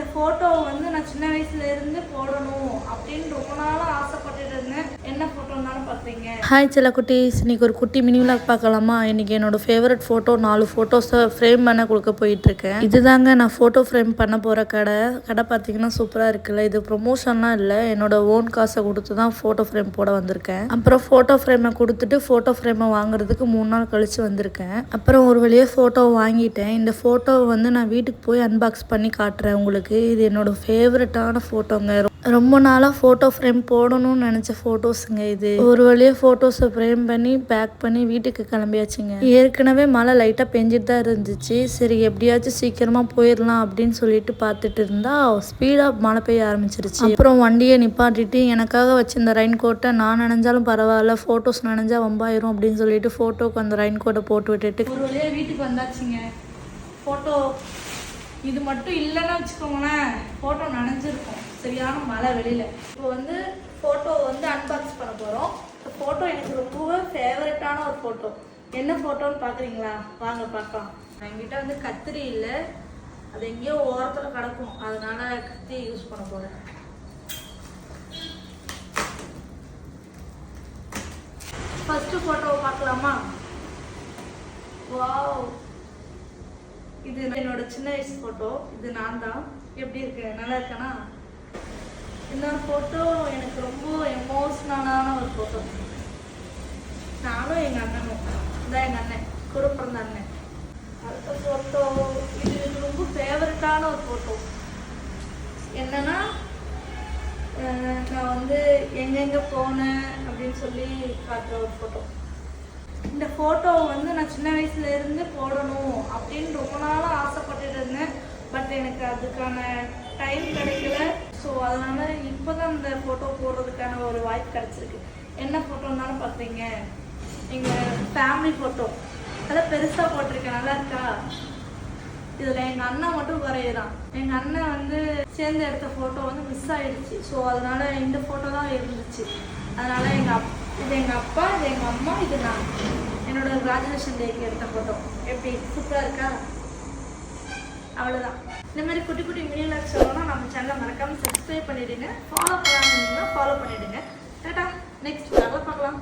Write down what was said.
இந்த ஃபோட்டோ வந்து நான் சின்ன வயசுலேருந்து போடணும் அப்படின்னு ரொம்ப நாளாக ஆசைப்பட்டுட்டு இருந்தேன். என்ன ஃபோட்டோன்னாலும் பார்க்குறீங்க. ஹாய் சில குட்டீஸ், இன்றைக்கி ஒரு குட்டி மினி விலாக் பார்க்கலாமா? இன்றைக்கி என்னோடய ஃபேவரட் ஃபோட்டோ 4 ஃபோட்டோஸை ஃப்ரேம் பண்ண கொடுக்க போயிட்டுருக்கேன். இதுதாங்க நான் ஃபோட்டோ ஃப்ரேம் பண்ண போகிற கடை பார்த்தீங்கன்னா சூப்பராக இருக்குல்ல. இது ப்ரொமோஷன்லாம் இல்லை, என்னோடய ஓன் காசை கொடுத்து தான் ஃபோட்டோ ஃப்ரேம் போட வந்திருக்கேன். அப்புறம் ஃபோட்டோ ஃப்ரேமை கொடுத்துட்டு ஃபோட்டோ ஃப்ரேமை வாங்குறதுக்கு 3 நாள் கழித்து வந்திருக்கேன். அப்புறம் ஒரு வழியாக ஃபோட்டோ வாங்கிட்டேன். இந்த ஃபோட்டோவை வந்து நான் வீட்டுக்கு போய் அன்பாக்ஸ் பண்ணி காட்டுறேன் உங்களுக்கு. இது என்னோடய ஃபேவரட்டான ஃபோட்டோங்க. ரொம்ப நாளாக ஃபோட்டோ ஃப்ரேம் போடணும்னு நினச்ச ஃபோட்டோஸுங்க இது. ஒரு வழியாக ஃபோட்டோஸை ஃப்ரேம் பண்ணி பேக் பண்ணி வீட்டுக்கு கிளம்பியாச்சுங்க. ஏற்கனவே மழை லைட்டாக பெஞ்சிட்டு தான் இருந்துச்சு. சரி எப்படியாச்சும் சீக்கிரமாக போயிடலாம் அப்படின்னு சொல்லிட்டு பார்த்துட்டு இருந்தா ஸ்பீடாக மழை பெய்ய ஆரம்பிச்சிருச்சு. அப்புறம் வண்டியை நிப்பாட்டிட்டு எனக்காக வச்சிருந்த ரெயின் கோட்டை நான் நனைஞ்சாலும் பரவாயில்ல, ஃபோட்டோஸ் நனைஞ்சா வம்பாயிரும் அப்படின்னு சொல்லிட்டு ஃபோட்டோக்கு அந்த ரெயின் கோட்டை போட்டு விட்டுட்டு ஒரு வழியாக வீட்டுக்கு வந்தாச்சுங்க. ஃபோட்டோ இது மட்டும் இல்லைன்னு வச்சுக்கோங்களேன், ஃபோட்டோ நனைஞ்சிருக்கும். சரியான மழை வெளியில். இப்போ வந்து ஃபோட்டோ வந்து அன்பாக்ஸ் பண்ண போகிறோம். இந்த ஃபோட்டோ எனக்கு ரொம்பவே ஃபேவரட்டான ஒரு ஃபோட்டோ. என்ன ஃபோட்டோன்னு பார்க்குறீங்களா? வாங்க பார்க்கலாம். என்கிட்ட வந்து கத்திரி இல்லை, அது எங்கேயோ ஓரத்தில் கிடக்கும், அதனால கத்திரியை யூஸ் பண்ண போகிறேன். ஃபஸ்ட்டு ஃபோட்டோவை பார்க்கலாமா? வாவ், இது என்னோட சின்ன வயசு ஃபோட்டோ. இது நான் தான். எப்படி இருக்கு? நல்லா இருக்கேனா? இன்னொரு ஃபோட்டோ எனக்கு ரொம்ப எமோஷ்னலான ஒரு ஃபோட்டோ. நானும் எங்கள் அண்ணனும் இதான், எங்கள் அண்ணன் கூட பிறந்த அண்ணன். அடுத்த ஃபோட்டோ இது எனக்கு ரொம்ப ஃபேவரட்டான ஒரு ஃபோட்டோ. என்னன்னா, நான் வந்து எங்கெங்கே போனேன் அப்படின்னு சொல்லி காட்டுற ஒரு ஃபோட்டோ. இந்த ஃபோட்டோ வந்து நான் சின்ன வயசுலேருந்து போடணும் அப்படின்னு ரொம்ப நாளாக ஆசைப்பட்டுட்டு இருந்தேன். பட் எனக்கு அதுக்கான டைம் கிடைக்கல. ஸோ அதனால் இப்போ தான் இந்த ஃபோட்டோ போடுறதுக்கான ஒரு வாய்ப்பு கிடச்சிருக்கு. என்ன ஃபோட்டோன்னாலும் பார்க்குறீங்க, எங்கள் ஃபேமிலி ஃபோட்டோ. அதெல்லாம் பெருசாக போட்டிருக்கேன். நல்லா இருக்கா? இதில் எங்கள் அண்ணன் மட்டும் குறையுதான். எங்கள் அண்ணன் வந்து சேர்ந்து எடுத்த ஃபோட்டோ வந்து மிஸ் ஆகிடுச்சு. ஸோ அதனால் இந்த ஃபோட்டோ தான் இருந்துச்சு. அதனால் இது எங்கள் அப்பா, இது எங்கள் அம்மா, இது நான். என்னோட கிராஜுவேஷன் டேக்கு எடுத்த ஃபோட்டோ. எப்படி சூப்பராக இருக்கா? அவ்வளோதான். இந்த மாதிரி குட்டி குட்டி மினி விலாக் சொல்லணும்னா நம்ம சேனலை மறக்காமல் சப்ஸ்கிரைப் பண்ணிவிடுங்க. ஃபாலோ பண்ணாமல் ஃபாலோ பண்ணிவிடுங்க. டாடா, நெக்ஸ்ட் விலாகில் பார்க்கலாம்.